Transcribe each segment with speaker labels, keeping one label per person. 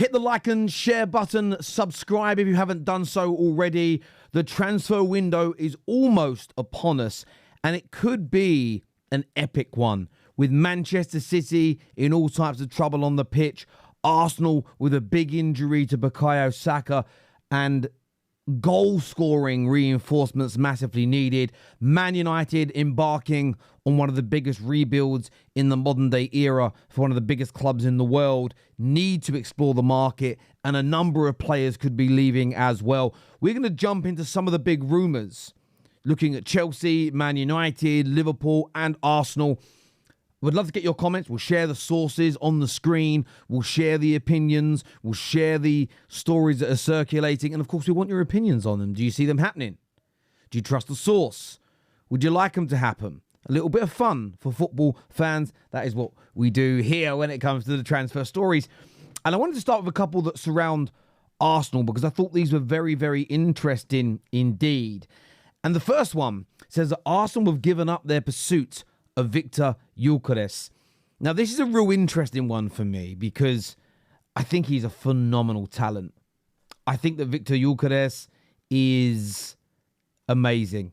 Speaker 1: Hit the like and share button. Subscribe if you haven't done so already. The transfer window is almost upon us, and it could be an epic one, with Manchester City in all types of trouble on the pitch, Arsenal with a big injury to Bukayo Saka, and goal-scoring reinforcements massively needed. Man United embarking on one of the biggest rebuilds in the modern-day era for one of the biggest clubs in the world, need to explore the market, and a number of players could be leaving as well. We're going to jump into some of the big rumours, looking at Chelsea, Man United, Liverpool, and Arsenal. Would love to get your comments. We'll share the sources on the screen. We'll share the opinions. We'll share the stories that are circulating. And of course, we want your opinions on them. Do you see them happening? Do you trust the source? Would you like them to happen? A little bit of fun for football fans. That is what we do here when it comes to the transfer stories. And I wanted to start with a couple that surround Arsenal because I thought these were very, very interesting indeed. And the first one says that Arsenal have given up their pursuit of Viktor Gyokeres. Now, this is a real interesting one for me because I think he's a phenomenal talent. I think that Viktor Gyokeres is amazing.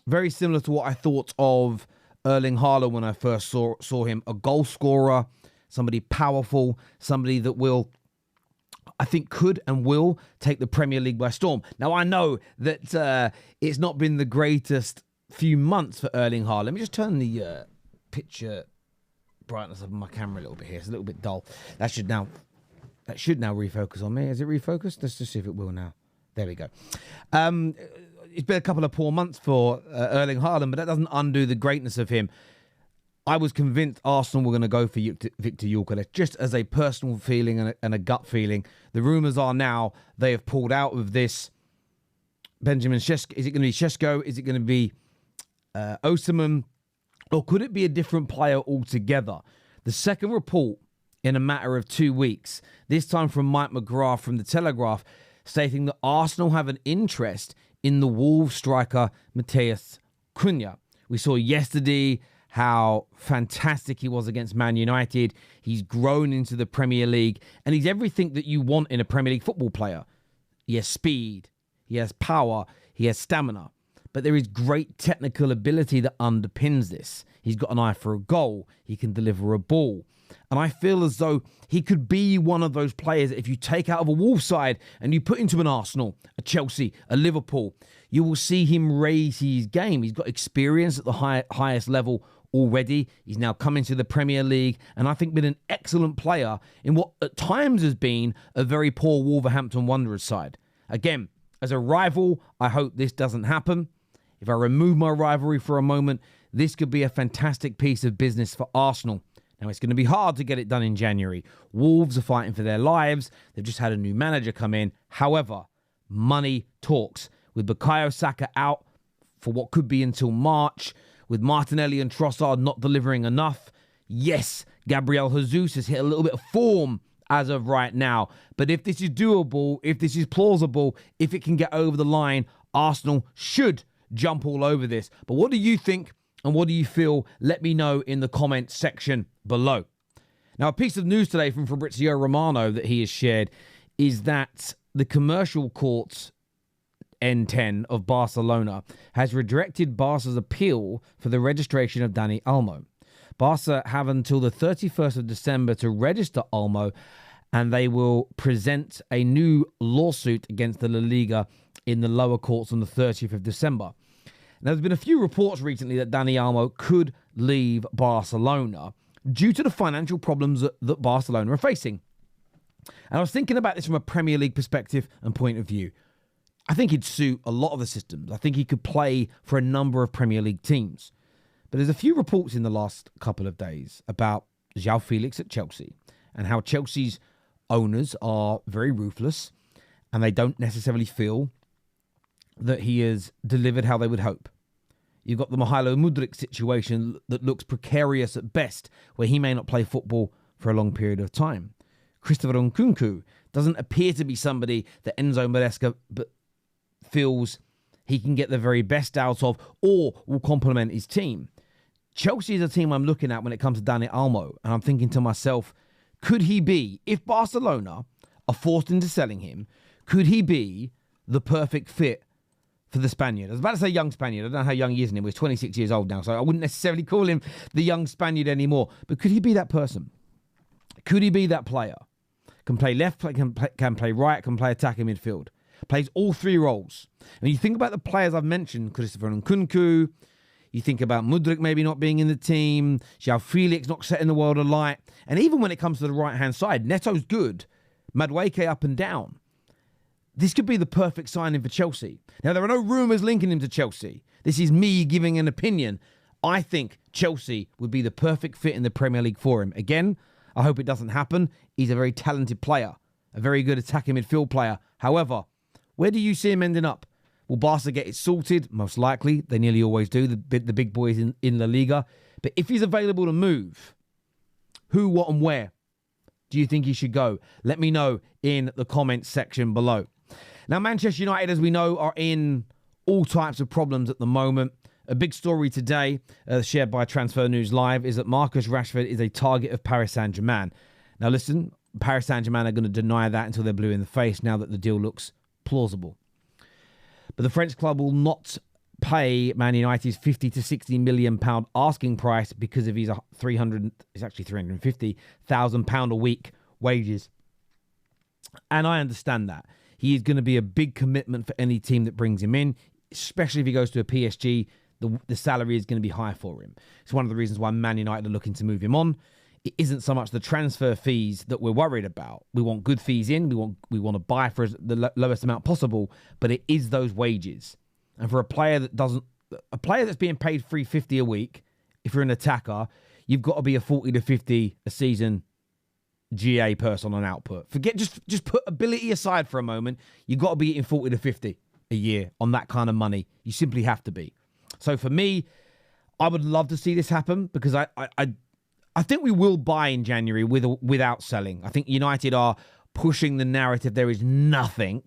Speaker 1: Very similar to what I thought of Erling Haaland when I first saw him. A goal scorer, somebody powerful, somebody that will, I think, could and will take the Premier League by storm. Now, I know that it's not been the greatest few months for Erling Haaland. Let me just turn the picture brightness of my camera a little bit here. It's a little bit dull. That should now refocus on me. Has it refocused? Let's just see if it will now. There we go. It's been a couple of poor months for Erling Haaland, but that doesn't undo the greatness of him. I was convinced Arsenal were going to go for Viktor Gyokeres, just as a personal feeling and a gut feeling. The rumours are now they have pulled out of this. Benjamin Šeško, is it going to be Šeško? Is it going to be Osimhen, or could it be a different player altogether? The second report in a matter of 2 weeks, this time from Mike McGrath from The Telegraph, stating that Arsenal have an interest in the Wolves striker Matheus Cunha. We saw yesterday how fantastic he was against Man United. He's grown into the Premier League, and he's everything that you want in a Premier League football player. He has speed, he has power, he has stamina. But there is great technical ability that underpins this. He's got an eye for a goal. He can deliver a ball. And I feel as though he could be one of those players that if you take out of a Wolves side and you put into an Arsenal, a Chelsea, a Liverpool, you will see him raise his game. He's got experience at the highest level already. He's now come into the Premier League and I think been an excellent player in what at times has been a very poor Wolverhampton Wanderers side. Again, as a rival, I hope this doesn't happen. If I remove my rivalry for a moment, this could be a fantastic piece of business for Arsenal. Now, it's going to be hard to get it done in January. Wolves are fighting for their lives. They've just had a new manager come in. However, money talks. With Bukayo Saka out for what could be until March, with Martinelli and Trossard not delivering enough, yes, Gabriel Jesus has hit a little bit of form as of right now. But if this is doable, if this is plausible, if it can get over the line, Arsenal should jump all over this. But what do you think and what do you feel? Let me know in the comments section below. Now, a piece of news today from Fabrizio Romano that he has shared is that the commercial court N10 of Barcelona has rejected Barca's appeal for the registration of Dani Olmo. Barca have until the 31st of December to register Olmo, and they will present a new lawsuit against the La Liga in the lower courts on the 30th of December. Now, there's been a few reports recently that Dani Olmo could leave Barcelona due to the financial problems that Barcelona are facing. And I was thinking about this from a Premier League perspective and point of view. I think he'd suit a lot of the systems. I think he could play for a number of Premier League teams. But there's a few reports in the last couple of days about João Felix at Chelsea and how Chelsea's owners are very ruthless and they don't necessarily feel that he has delivered how they would hope. You've got the Mihajlo Mudryk situation that looks precarious at best, where he may not play football for a long period of time. Christopher Nkunku doesn't appear to be somebody that Enzo Maresca feels he can get the very best out of or will complement his team. Chelsea is a team I'm looking at when it comes to Dani Olmo, and I'm thinking to myself, Could he be, if Barcelona are forced into selling him, could he be the perfect fit for the Spaniard? I was about to say young Spaniard. I don't know how young he is anymore. He's 26 years old now, so I wouldn't necessarily call him the young Spaniard anymore. But could he be that person? Could he be that player? Can play left, can play right, can play attacking midfield. Plays all three roles. And you think about the players I've mentioned, Christopher Nkunku, you think about Mudryk maybe not being in the team, João Felix not setting the world alight. And even when it comes to the right-hand side, Neto's good, Madueke up and down. This could be the perfect signing for Chelsea. Now, there are no rumours linking him to Chelsea. This is me giving an opinion. I think Chelsea would be the perfect fit in the Premier League for him. Again, I hope it doesn't happen. He's a very talented player, a very good attacking midfield player. However, where do you see him ending up? Will Barca get it sorted? Most likely. They nearly always do, the big boys in La Liga. But if he's available to move, who, what and where do you think he should go? Let me know in the comments section below. Now, Manchester United, as we know, are in all types of problems at the moment. A big story today, shared by Transfer News Live, is that Marcus Rashford is a target of Paris Saint-Germain. Now, listen, Paris Saint-Germain are going to deny that until they're blue in the face now that the deal looks plausible. But the French club will not pay Man United's 50 to 60 million pound asking price because of his £350,000 a week wages. And I understand that. He is going to be a big commitment for any team that brings him in, especially if he goes to a PSG. The salary is going to be high for him. It's one of the reasons why Man United are looking to move him on. It isn't so much the transfer fees that we're worried about. We want good fees in. We want to buy for the lowest amount possible, but it is those wages. And for a player that's being paid $350 a week, if you're an attacker, you've got to be a 40 to 50 a season GA person on output. Forget, just put ability aside for a moment. You've got to be hitting 40 to 50 a year on that kind of money. You simply have to be. So for me, I would love to see this happen because I think we will buy in January without selling. I think United are pushing the narrative there is nothing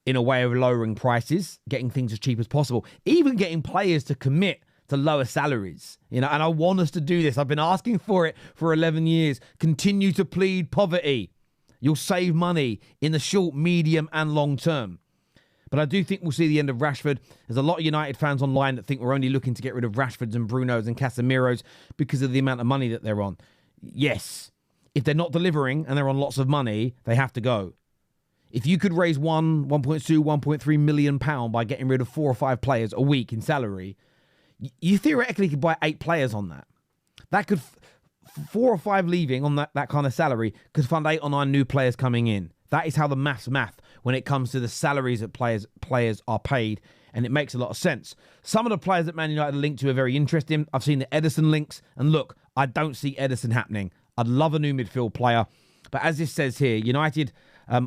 Speaker 1: in a way of lowering prices, getting things as cheap as possible, even getting players to commit to lower salaries. And I want us to do this. I've been asking for it for 11 years. Continue to plead poverty. You'll save money in the short, medium and long term. But I do think we'll see the end of Rashford. There's a lot of United fans online that think we're only looking to get rid of Rashfords and Brunos and Casemiros because of the amount of money that they're on. Yes, if they're not delivering and they're on lots of money, they have to go. If you could raise 1.2, 1.3 million pound by getting rid of 4 or 5 players a week in salary, you theoretically could buy 8 players on that. That could, 4 or 5 leaving on that kind of salary could fund 8 or 9 new players coming in. That is how the math when it comes to the salaries that players are paid, and it makes a lot of sense. Some of the players that Man United are linked to are very interesting. I've seen the Edison links, and look, I don't see Edison happening. I'd love a new midfield player, but as this says here, United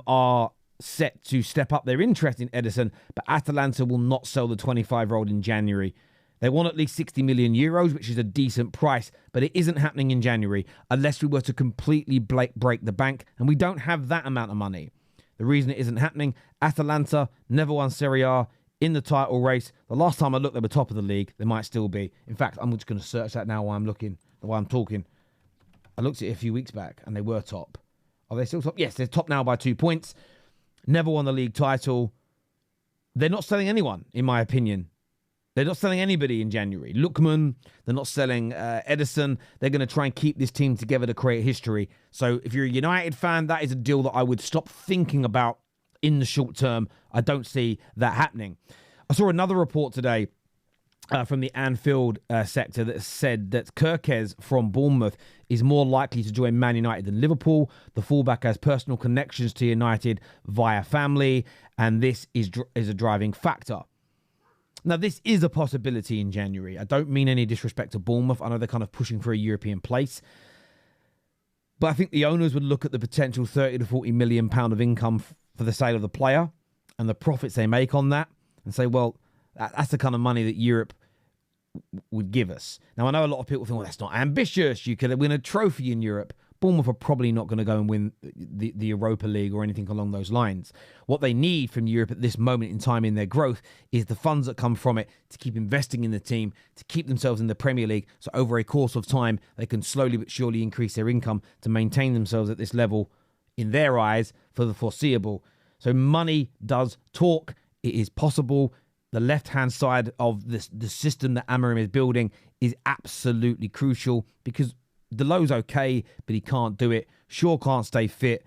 Speaker 1: are set to step up their interest in Edison, but Atalanta will not sell the 25-year-old in January. They want at least 60 million euros, which is a decent price, but it isn't happening in January unless we were to completely break the bank, and we don't have that amount of money. The reason it isn't happening, Atalanta never won Serie A in the title race. The last time I looked, they were top of the league. They might still be. In fact, I'm just going to search that now while I'm talking. I looked at it a few weeks back, and they were top. Are they still top? Yes, they're top now by 2 points. Never won the league title. They're not selling anyone, in my opinion. They're not selling anybody in January. Lookman, they're not selling Edison. They're going to try and keep this team together to create history. So if you're a United fan, that is a deal that I would stop thinking about in the short term. I don't see that happening. I saw another report today from the Anfield sector that said that Kerkes from Bournemouth is more likely to join Man United than Liverpool. The fullback has personal connections to United via family, and this is a driving factor. Now, this is a possibility in January. I don't mean any disrespect to Bournemouth. I know they're kind of pushing for a European place. But I think the owners would look at the potential 30 to 40 million pound of income for the sale of the player and the profits they make on that and say, well, that's the kind of money that Europe would give us. Now, I know a lot of people think, well, that's not ambitious. You could win a trophy in Europe. Bournemouth are probably not going to go and win the Europa League or anything along those lines. What they need from Europe at this moment in time in their growth is the funds that come from it to keep investing in the team, to keep themselves in the Premier League. So over a course of time, they can slowly but surely increase their income to maintain themselves at this level, in their eyes, for the foreseeable. So money does talk. It is possible. The left-hand side of the system that Amorim is building is absolutely crucial because Delo's okay, but he can't do it. Shaw can't stay fit.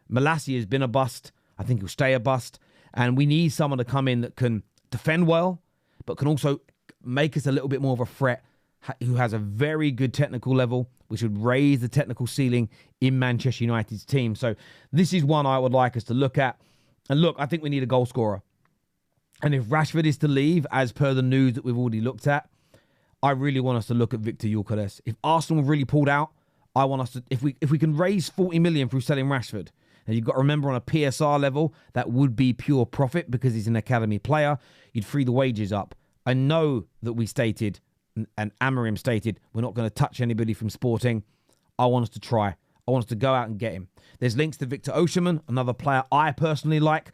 Speaker 1: Malassi has been a bust. I think he'll stay a bust. And we need someone to come in that can defend well, but can also make us a little bit more of a threat, who has a very good technical level, which would raise the technical ceiling in Manchester United's team. So this is one I would like us to look at. And look, I think we need a goal scorer. And if Rashford is to leave, as per the news that we've already looked at, I really want us to look at Viktor Gyokeres. If Arsenal really pulled out, I want us to, if we can raise 40 million through selling Rashford, and you've got to remember on a PSR level, that would be pure profit because he's an academy player. You'd free the wages up. I know that we stated, and Amorim stated, we're not going to touch anybody from Sporting. I want us to try. I want us to go out and get him. There's links to Victor Osimhen, another player I personally like.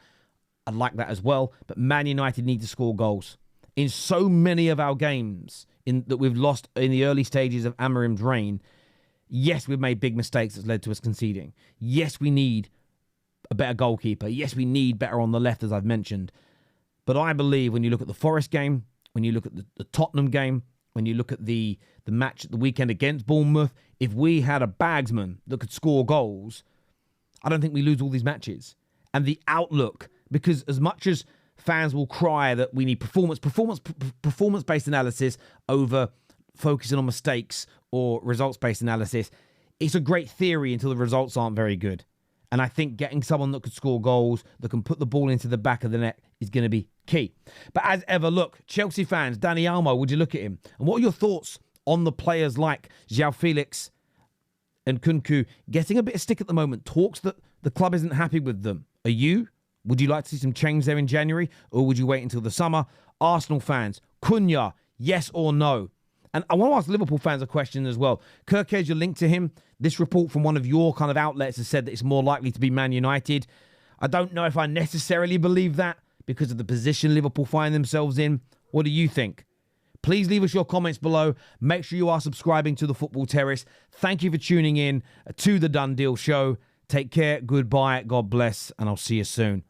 Speaker 1: I'd like that as well. But Man United need to score goals. In so many of our games that we've lost in the early stages of Amorim's reign, yes, we've made big mistakes that's led to us conceding. Yes, we need a better goalkeeper. Yes, we need better on the left, as I've mentioned. But I believe when you look at the Forest game, when you look at the Tottenham game, when you look at the match at the weekend against Bournemouth, if we had a bagsman that could score goals, I don't think we lose all these matches. And the outlook, because as much as fans will cry that we need performance-based analysis over focusing on mistakes or results-based analysis, it's a great theory until the results aren't very good. And I think getting someone that could score goals, that can put the ball into the back of the net, is going to be key. But as ever, look, Chelsea fans, Dani Olmo, would you look at him? And what are your thoughts on the players like João Felix and Cunha getting a bit of stick at the moment? Talks that the club isn't happy with them. Are you? Would you like to see some change there in January? Or would you wait until the summer? Arsenal fans, Cunha, yes or no? And I want to ask Liverpool fans a question as well. Kerkes, you're linked to him. This report from one of your kind of outlets has said that it's more likely to be Man United. I don't know if I necessarily believe that because of the position Liverpool find themselves in. What do you think? Please leave us your comments below. Make sure you are subscribing to the Football Terrace. Thank you for tuning in to the Done Deal Show. Take care. Goodbye. God bless. And I'll see you soon.